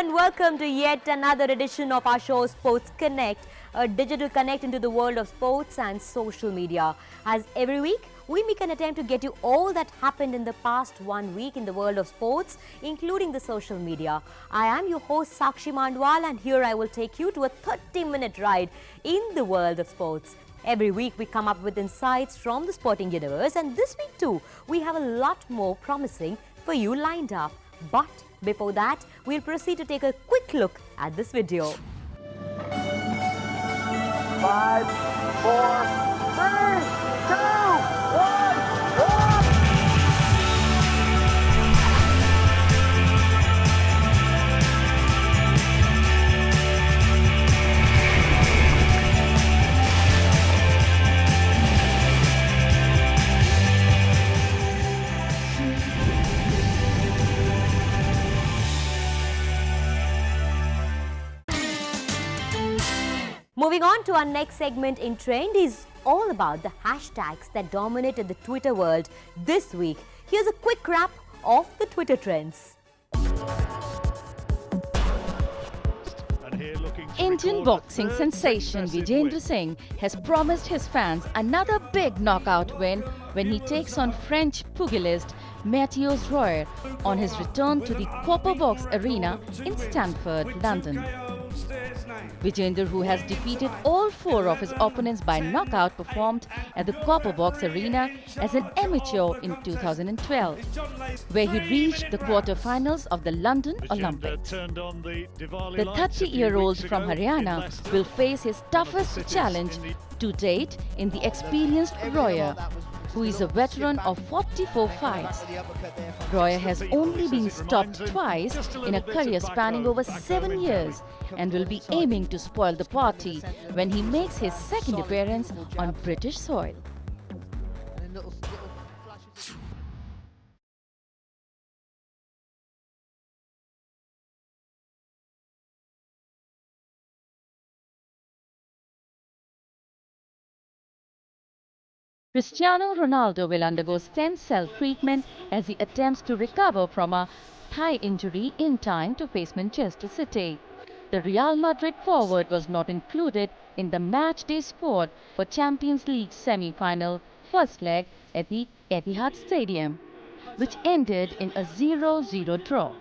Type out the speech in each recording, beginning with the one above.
and welcome to yet another edition of our show Sports Connect, a digital connect into the world of sports and social media. As every week, we make an attempt to get you all that happened in the past 1 week in the world of sports, including the social media. I am your host Sakshi Mandwal, and here I will take you to a 30-minute ride in the world of sports. Every week we come up with insights from the sporting universe, and this week too we have a lot more promising for you lined up. But before that, we'll proceed to take a quick look at this video. 5, 4, 3, 2, 1, go! Moving on to our next segment in Trend is all about the hashtags that dominated the Twitter world this week. Here's a quick wrap of the Twitter trends. Indian boxing sensation Vijayendra Singh has promised his fans another big knockout win when he takes on French pugilist Matthias Royer on his return to the Copper Box Arena in Stamford, London. Vijayendra, who has defeated all 4 of his opponents by knockout, performed at the Copper Box Arena as an amateur in 2012, where he reached the quarter-finals of the London Olympics. The 30-year-old from Haryana will face his toughest challenge to date in the experienced Royer, who is a veteran of 44 fights. Royer has only been stopped twice in a career spanning over 7 years and will be aiming to spoil the party when he makes his second appearance on British soil. Cristiano Ronaldo will undergo stem cell treatment as he attempts to recover from a thigh injury in time to face Manchester City. The Real Madrid forward was not included in the match-day squad for Champions League semi-final first leg at the Etihad Stadium, which ended in a 0-0 draw.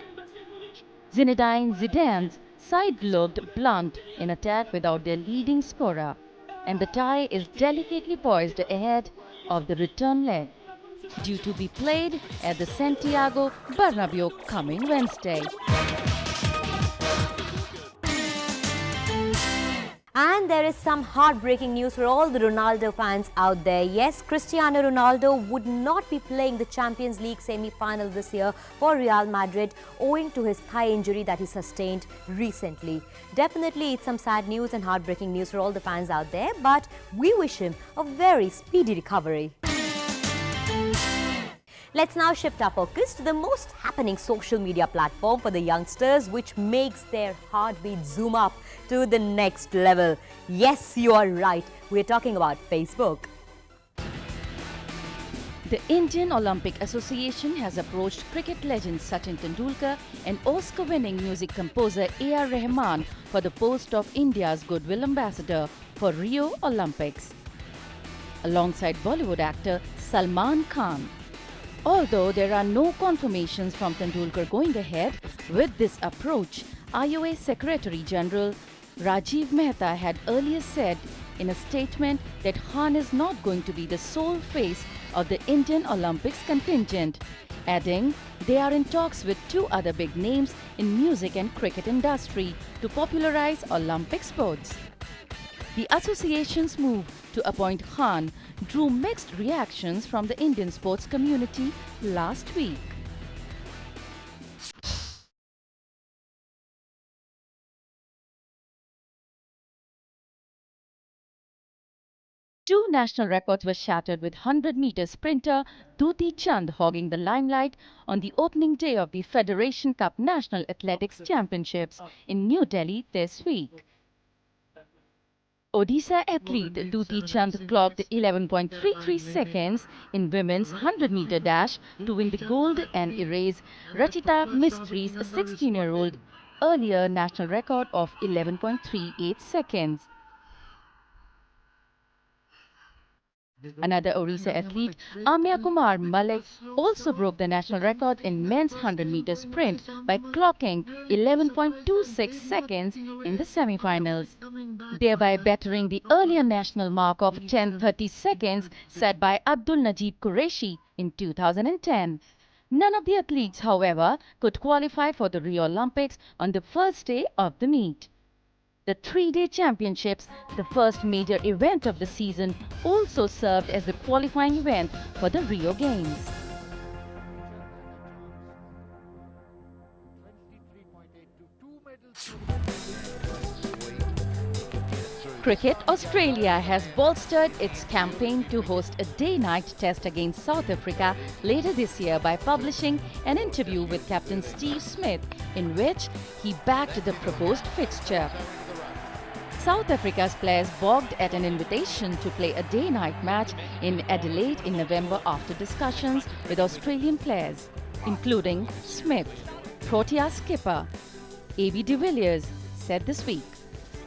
Zinedine Zidane's side looked blunt in attack without their leading scorer, and the tie is delicately poised ahead of the return leg, due to be played at the Santiago Bernabeu coming Wednesday. And there is some heartbreaking news for all the Ronaldo fans out there. Yes, Cristiano Ronaldo would not be playing the Champions League semi-final this year for Real Madrid owing to his thigh injury that he sustained recently. Definitely it's some sad news and heartbreaking news for all the fans out there, but we wish him a very speedy recovery. Let's now shift our focus to the most happening social media platform for the youngsters, which makes their heartbeat zoom up to the next level. Yes, you are right. We're talking about Facebook. The Indian Olympic Association has approached cricket legend Sachin Tendulkar and Oscar-winning music composer A.R. Rahman for the post of India's Goodwill Ambassador for Rio Olympics, alongside Bollywood actor Salman Khan. Although there are no confirmations from Tendulkar going ahead with this approach, IOA Secretary General Rajiv Mehta had earlier said in a statement that Khan is not going to be the sole face of the Indian Olympics contingent, adding they are in talks with 2 other big names in music and cricket industry to popularize Olympic sports. The association's move to appoint Khan drew mixed reactions from the Indian sports community last week. Two national records were shattered, with 100-meter sprinter Dutee Chand hogging the limelight on the opening day of the Federation Cup National Athletics Championships in New Delhi this week. Odisha athlete Dutee Chand clocked 11.33 seconds in women's 100-meter dash to win the gold and erase Rachita Mistri's 16-year-old earlier national record of 11.38 seconds. Another Orissa athlete, Amya Kumar Malik, also broke the national record in men's 100-meter sprint by clocking 11.26 seconds in the semi-finals, thereby bettering the earlier national mark of 10:30 seconds set by Abdul Najib Qureshi in 2010. None of the athletes, however, could qualify for the Rio Olympics on the first day of the meet. The three-day championships, the first major event of the season, also served as the qualifying event for the Rio Games. Cricket Australia has bolstered its campaign to host a day-night test against South Africa later this year by publishing an interview with Captain Steve Smith in which he backed the proposed fixture. South Africa's players balked at an invitation to play a day-night match in Adelaide in November after discussions with Australian players, including Smith. Protea skipper A.B. de Villiers said this week.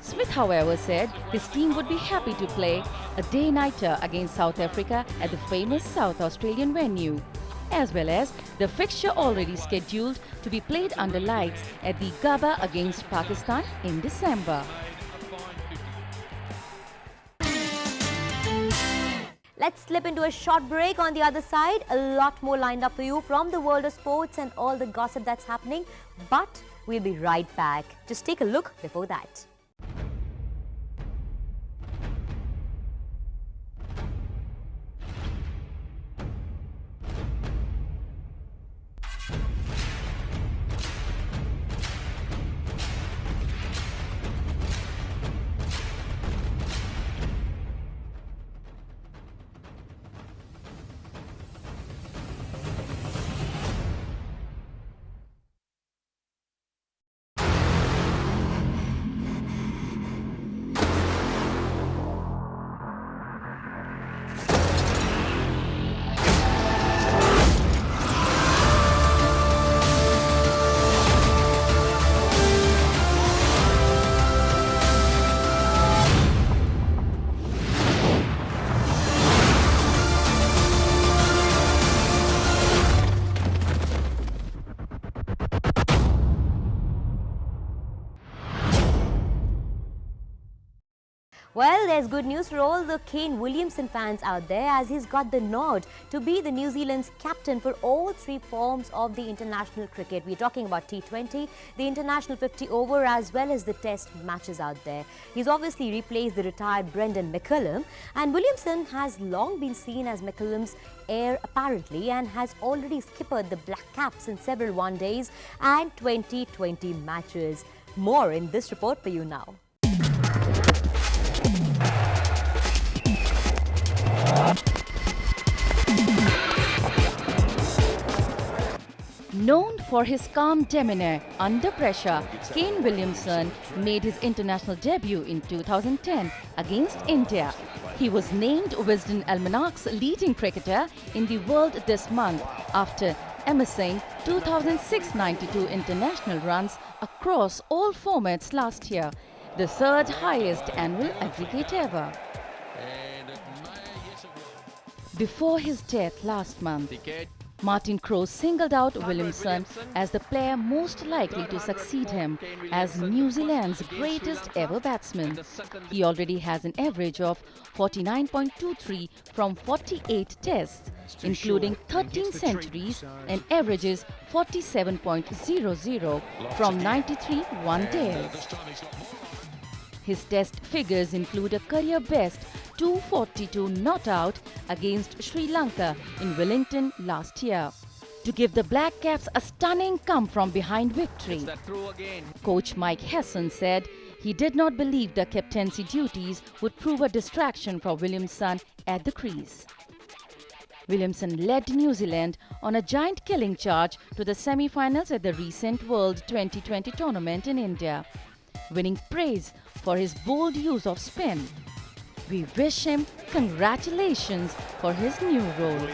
Smith, however, said his team would be happy to play a day-nighter against South Africa at the famous South Australian venue, as well as the fixture already scheduled to be played under lights at the Gabba against Pakistan in December. Let's slip into a short break. On the other side, a lot more lined up for you from the world of sports and all the gossip that's happening. But we'll be right back. Just take a look before that. Well, there's good news for all the Kane Williamson fans out there, as he's got the nod to be the New Zealand's captain for all three forms of the international cricket. We're talking about T20, the international 50 over, as well as the test matches out there. He's obviously replaced the retired Brendan McCullum, and Williamson has long been seen as McCullum's heir apparently, and has already skippered the Black Caps in several one-days and 2020 matches. More in this report for you now. Known for his calm demeanor under pressure, Kane Williamson made his international debut in 2010 against India. He was named Wisden Almanach's leading cricketer in the world this month after amassing 2,692 international runs across all formats last year, the third highest annual aggregate ever. Before his death last month, Martin Crowe singled out Williamson as the player most likely to succeed him as New Zealand's greatest ever batsman. He already has an average of 49.23 from 48 tests, including 13 centuries, and averages 47.00 from 93 one-days. His test figures include a career best 242 not out against Sri Lanka in Wellington last year, to give the Black Caps a stunning come-from-behind victory. Coach Mike Hesson said he did not believe the captaincy duties would prove a distraction for Williamson at the crease. Williamson led New Zealand on a giant killing charge to the semi-finals at the recent World 2020 tournament in India, winning praise for his bold use of spin. We wish him congratulations for his new role.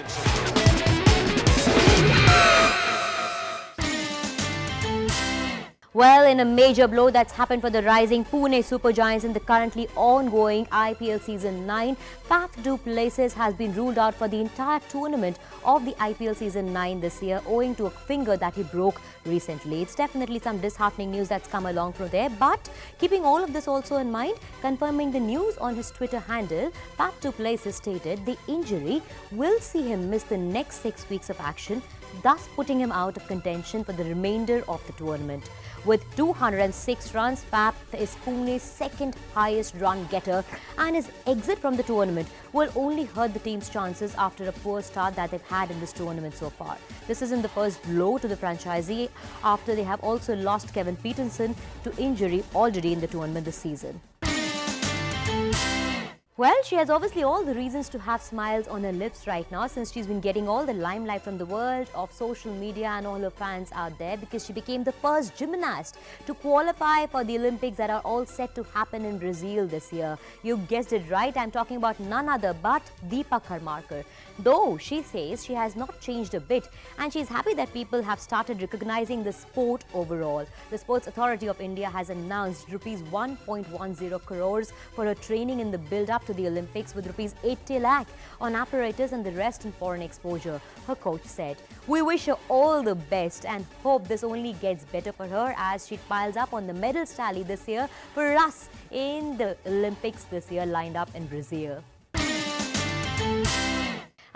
Well, in a major blow that's happened for the rising Pune Super Giants in the currently ongoing IPL Season 9, Faf du Plessis has been ruled out for the entire tournament of the IPL Season 9 this year owing to a finger that he broke recently. It's definitely some disheartening news that's come along from there, but keeping all of this also in mind, confirming the news on his Twitter handle, Faf du Plessis stated the injury will see him miss the next 6 weeks of action, thus putting him out of contention for the remainder of the tournament. With 206 runs, Faf is Pune's second highest run getter, and his exit from the tournament will only hurt the team's chances after a poor start that they've had in this tournament so far. This isn't the first blow to the franchisee after they have also lost Kevin Peterson to injury already in the tournament this season. Well, she has obviously all the reasons to have smiles on her lips right now since she's been getting all the limelight from the world of social media and all her fans out there, because she became the first gymnast to qualify for the Olympics that are all set to happen in Brazil this year. You guessed it right, I'm talking about none other but Deepa Karmarkar. Though she says she has not changed a bit and she's happy that people have started recognizing the sport overall. The Sports Authority of India has announced rupees 1.10 crores for her training in the build-up to the Olympics, with rupees 80 lakh on apparatus and the rest in foreign exposure. Her coach said, "We wish her all the best and hope this only gets better for her as she piles up on the medals tally this year for us in the Olympics this year lined up in Brazil."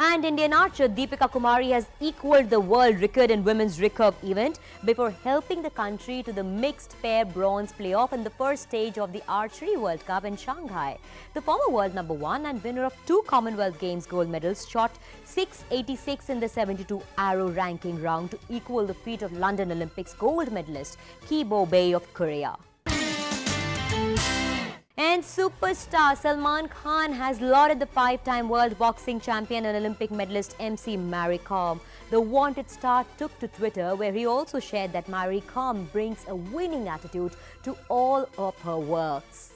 And Indian archer Deepika Kumari has equaled the world record in women's recurve event before helping the country to the mixed pair bronze playoff in the first stage of the Archery World Cup in Shanghai. The former world number 1 and winner of 2 Commonwealth Games gold medals shot 686 in the 72 arrow ranking round to equal the feat of London Olympics gold medalist Kibo Bay of Korea. And superstar Salman Khan has lauded the 5-time world boxing champion and Olympic medalist MC Mary Kom. The wanted star took to Twitter, where he also shared that Mary Kom brings a winning attitude to all of her works.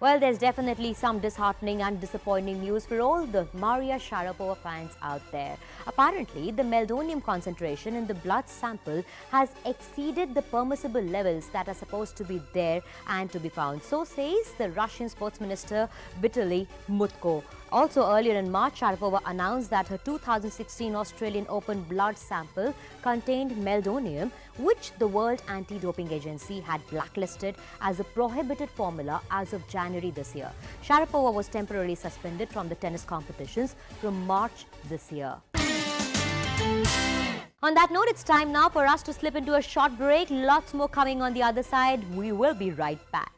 Well, there's definitely some disheartening and disappointing news for all the Maria Sharapova fans out there. Apparently, the meldonium concentration in the blood sample has exceeded the permissible levels that are supposed to be there and to be found. So says the Russian Sports Minister Vitaly Mutko. Also earlier in March, Sharapova announced that her 2016 Australian Open blood sample contained meldonium, which the World Anti-Doping Agency had blacklisted as a prohibited formula as of January this year. Sharapova was temporarily suspended from the tennis competitions from March this year. On that note, it's time now for us to slip into a short break. Lots more coming on the other side. We will be right back.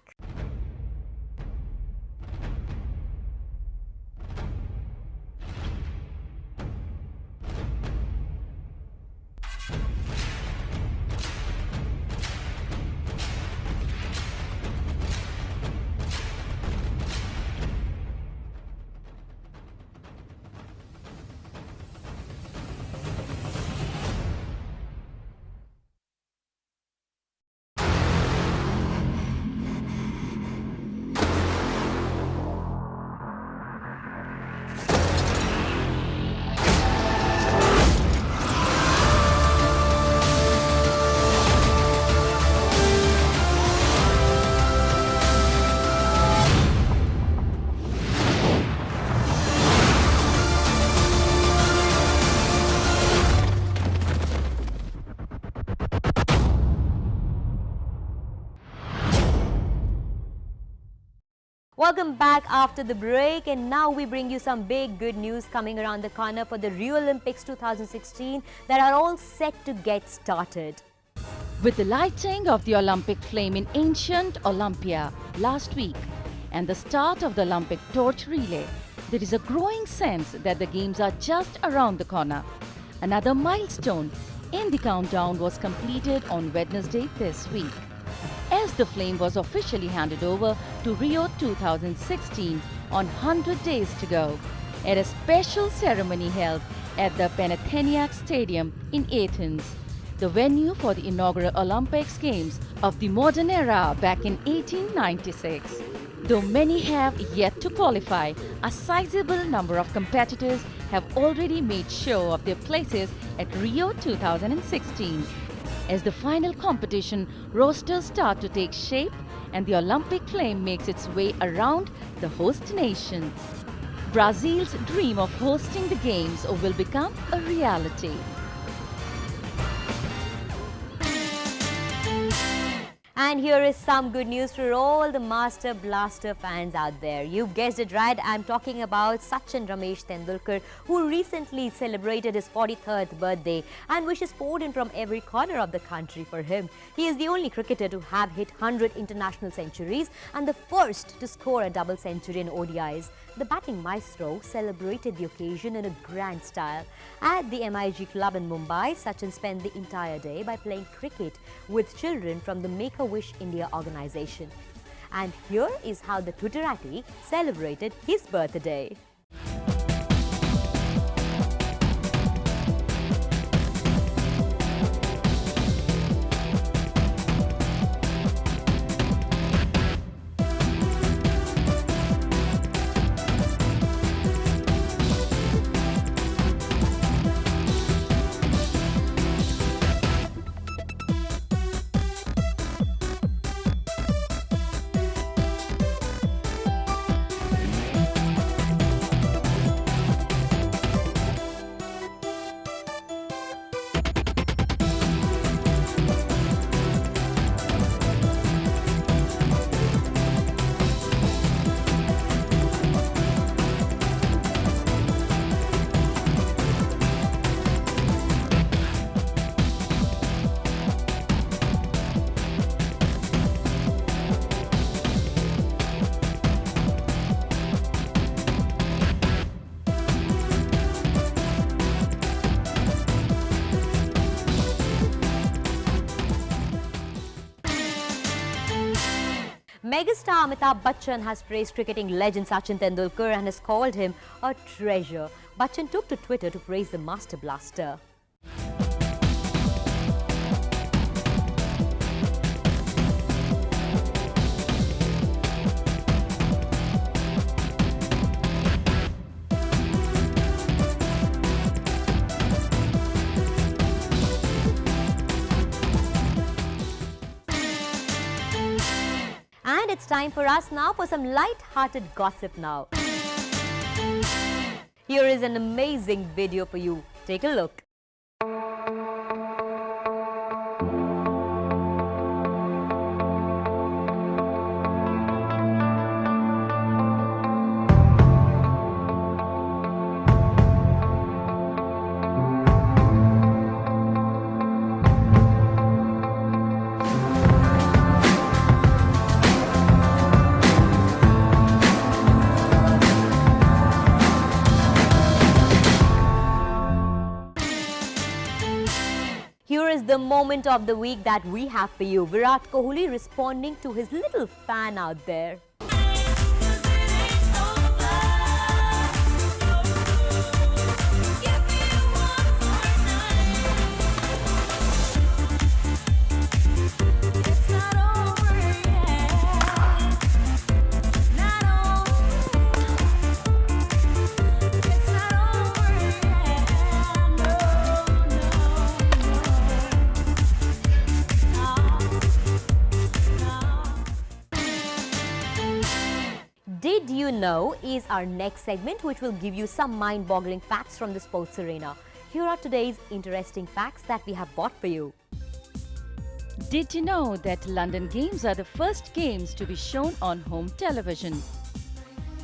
Welcome back after the break, and now we bring you some big good news coming around the corner for the Rio Olympics 2016 that are all set to get started. With the lighting of the Olympic flame in ancient Olympia last week and the start of the Olympic torch relay, there is a growing sense that the Games are just around the corner. Another milestone in the countdown was completed on Wednesday this week, as the flame was officially handed over to Rio 2016 on 100 days to go at a special ceremony held at the Panathinaikos Stadium in Athens, the venue for the inaugural Olympics Games of the modern era back in 1896. Though many have yet to qualify, a sizable number of competitors have already made show of their places at Rio 2016. As the final competition rosters start to take shape and the Olympic flame makes its way around the host nation, Brazil's dream of hosting the Games will become a reality. And here is some good news for all the Master Blaster fans out there. You've guessed it right, I'm talking about Sachin Ramesh Tendulkar, who recently celebrated his 43rd birthday, and wishes poured in from every corner of the country for him. He is the only cricketer to have hit 100 international centuries and the first to score a double century in ODIs. The batting maestro celebrated the occasion in a grand style. At the MIG club in Mumbai, Sachin spent the entire day by playing cricket with children from the Make-A-Wish India organization. And here is how the Twitterati celebrated his birthday. Megastar Amitabh Bachchan has praised cricketing legend Sachin Tendulkar and has called him a treasure. Bachchan took to Twitter to praise the Master Blaster. And it's time for us now for some light-hearted gossip now. Here is an amazing video for you. Take a look. Here is the moment of the week that we have for you. Virat Kohli responding to his little fan out there. Did You Know is our next segment, which will give you some mind-boggling facts from the sports arena. Here are today's interesting facts that we have brought for you. Did you know that London Games are the first games to be shown on home television?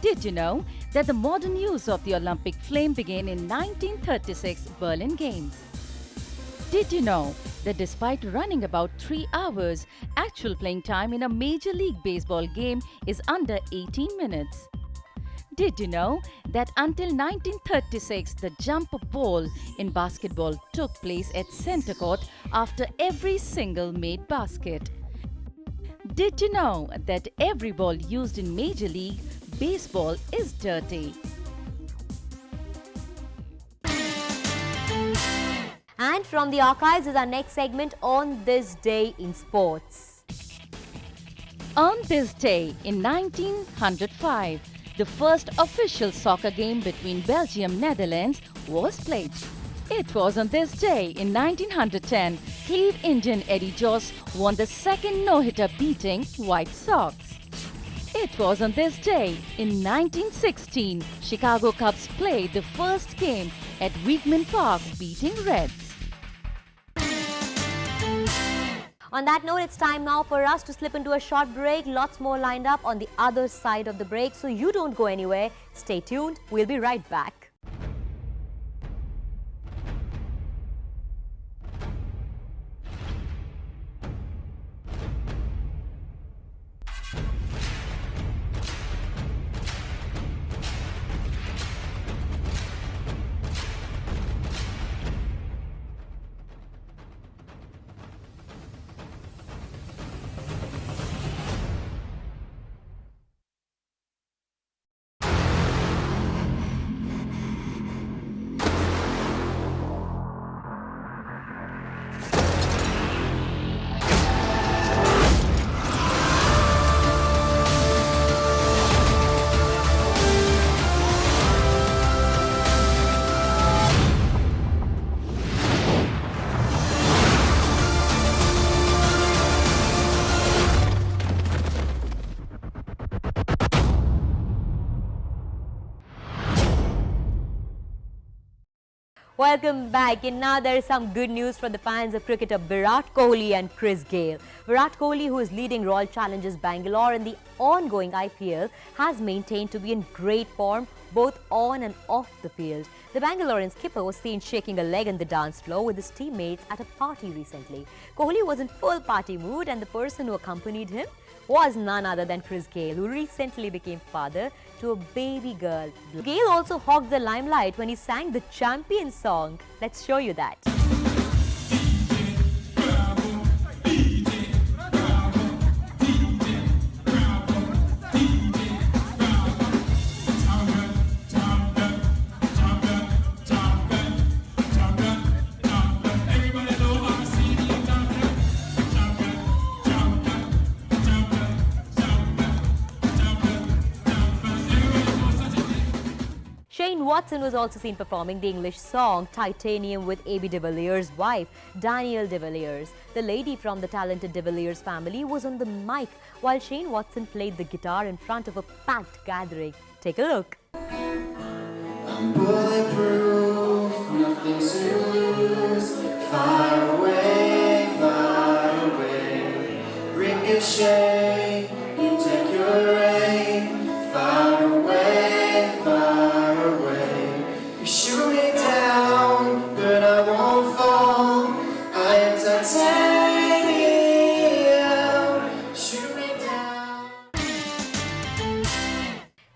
Did you know that the modern use of the Olympic flame began in 1936 Berlin Games? Did you know that despite running about 3 hours, actual playing time in a Major League Baseball game is under 18 minutes? Did you know that until 1936, the jump ball in basketball took place at center court after every single made basket? Did you know that every ball used in Major League Baseball is dirty? And from the archives is our next segment, On This Day in Sports. On this day in 1905, the first official soccer game between Belgium and Netherlands was played. It was on this day in 1910 Cleve Indian Eddie Joss won the second no-hitter beating White Sox. It was on this day, in 1916, Chicago Cubs played the first game at Weekman Park, beating Reds. On that note, it's time now for us to slip into a short break. Lots more lined up on the other side of the break, so you don't go anywhere. Stay tuned. We'll be right back. Welcome back, and now there is some good news for the fans of cricketer Virat Kohli and Chris Gayle. Virat Kohli, who is leading Royal Challengers Bangalore in the ongoing IPL, has maintained to be in great form both on and off the field. The Bangalorean skipper was seen shaking a leg on the dance floor with his teammates at a party recently. Kohli was in full party mood, and the person who accompanied him was none other than Chris Gayle, who recently became father to a baby girl. Gayle also hogged the limelight when he sang the champion song. Let's show you that. Shane Watson was also seen performing the English song Titanium with A.B. de Villiers' wife, Danielle de Villiers. The lady from the talented de Villiers family was on the mic while Shane Watson played the guitar in front of a packed gathering. Take a look. I'm bulletproof, nothing to lose. Far away, ricochet, you take your aim. Far away, you shoot me down, but I won't fall. I am titanium, shoot me down.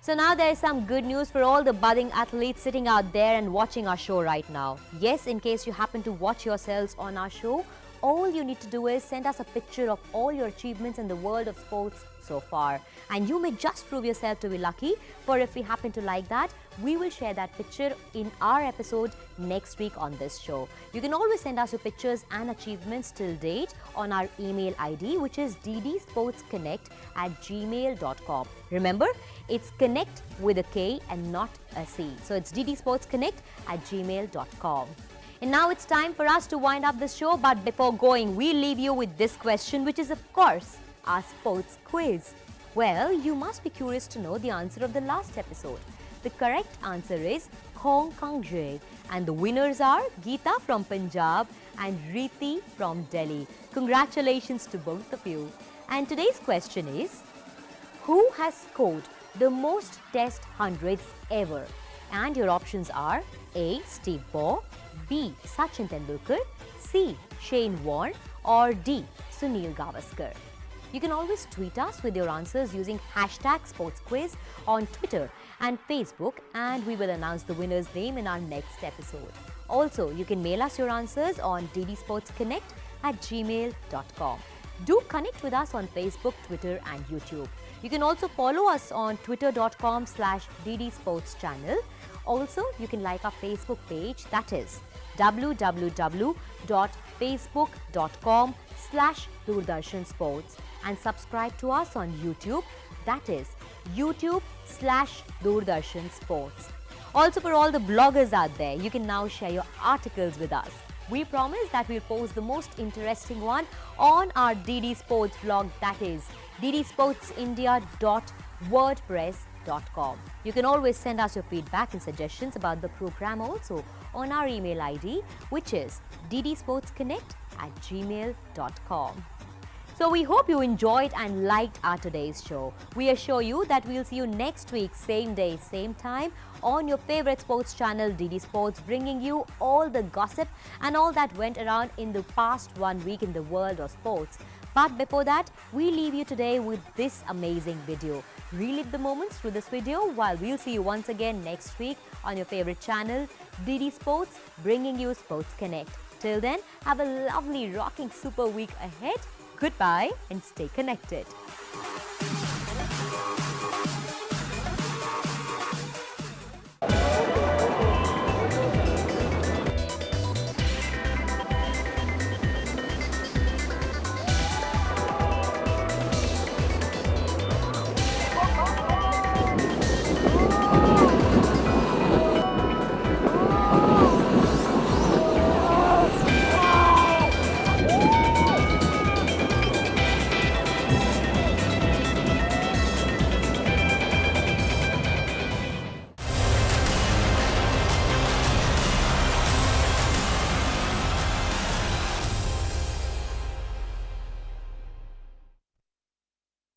So now there is some good news for all the budding athletes sitting out there and watching our show right now. Yes, in case you happen to watch yourselves on our show, all you need to do is send us a picture of all your achievements in the world of sports so far. And you may just prove yourself to be lucky, for if we happen to like that, we will share that picture in our episode next week on this show. You can always send us your pictures and achievements till date on our email ID, which is ddsportsconnect@gmail.com. Remember, it's connect with a K and not a C. So it's ddsportsconnect@gmail.com. And now it's time for us to wind up this show, but before going, we leave you with this question, which is of course our sports quiz. Well, you must be curious to know the answer of the last episode. The correct answer is Hong Kong Jail, and the winners are Geeta from Punjab and Reeti from Delhi. Congratulations to both of you. And today's question is, who has scored the most Test hundreds ever? And your options are A. Steve Waugh, B. Sachin Tendulkar, C. Shane Warne, or D. Sunil Gavaskar. You can always tweet us with your answers using #SportsQuiz on Twitter and Facebook, and we will announce the winner's name in our next episode. Also, you can mail us your answers on ddsportsconnect@gmail.com. Do connect with us on Facebook, Twitter and YouTube. You can also follow us on twitter.com/ddsportschannel. Also, you can like our Facebook page, that is www.facebook.com/Doordarshan Sports, and subscribe to us on YouTube, that is youtube/Doordarshan Sports. Also, for all the bloggers out there, you can now share your articles with us. We promise that we'll post the most interesting one on our DD Sports blog, that is ddsportsindia.wordpress.com. You can always send us your feedback and suggestions about the program also on our email ID, which is ddsportsconnect@gmail.com. So we hope you enjoyed and liked our today's show. We assure you that we'll see you next week, same day, same time, on your favorite sports channel, DD Sports, bringing you all the gossip and all that went around in the past 1 week in the world of sports. But before that, we leave you today with this amazing video. Relive the moments through this video while we'll see you once again next week on your favorite channel, DD Sports, bringing you Sports Connect. Till then, have a lovely, rocking super week ahead. Goodbye and stay connected.